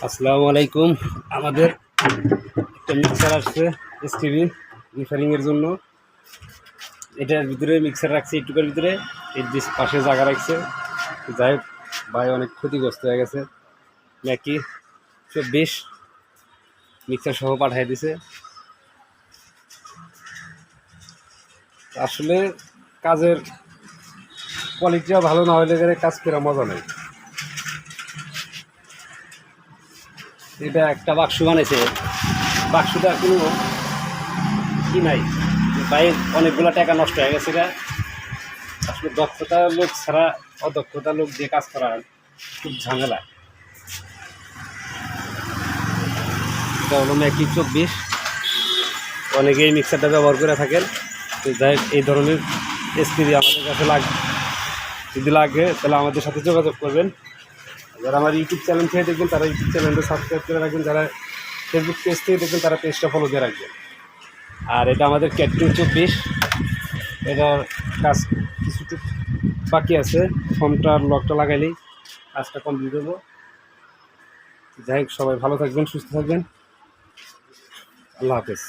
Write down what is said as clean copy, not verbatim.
আসসালামু আলাইকুম। আমাদের একটা মিক্সার আসছে এসটিভি রিফারিংয়ের জন্য। এটার ভিতরে মিক্সার রাখছে একটুকার ভিতরে, এর যে পাশে জায়গা রাখছে। যাই হোক, ভাই অনেক ক্ষতিগ্রস্ত হয়ে গেছে। নাকি 24 মিক্সার সহ পাঠিয়ে দিছে। আসলে কাজের কোয়ালিটিটা ভালো না হলে কাজ করা মজা নেই। এটা একটা বাক্স বানাইছে, বাক্সটা কোনো কি নাই, ভাই অনেকগুলো টাকা নষ্ট হয়ে গেছে। এটা আসলে দক্ষতা লোক ছাড়া অদক্ষতা লোক দিয়ে কাজ করা খুব ঝামেলা। এটা হলো ম্যাকি 24। অনেকেই মিক্সারটা ব্যবহার করে থাকেন। তো যাই হোক, এই ধরনের এসপিডি আমাদের কাছে যদি লাগে তাহলে আমাদের সাথে যোগাযোগ করবেন। যারা আমার ইউটিউব চ্যানেল থেকে দেখবেন তারা ইউটিউব চ্যানেলটা সাবস্ক্রাইব করে রাখবেন, যারা ফেসবুক পেজ থেকে দেখবেন তারা পেজটা ফলো দিয়ে রাখবেন। আর এটা আমাদের ক্যাটটু 24। এটার কাজ কিছুটু বাকি আছে, ফর্মটার লকটা লাগাইলেই কাজটা কমপ্লিট হবো। যাই হোক, সবাই ভালো থাকবেন, সুস্থ থাকবেন। আল্লাহ হাফেজ।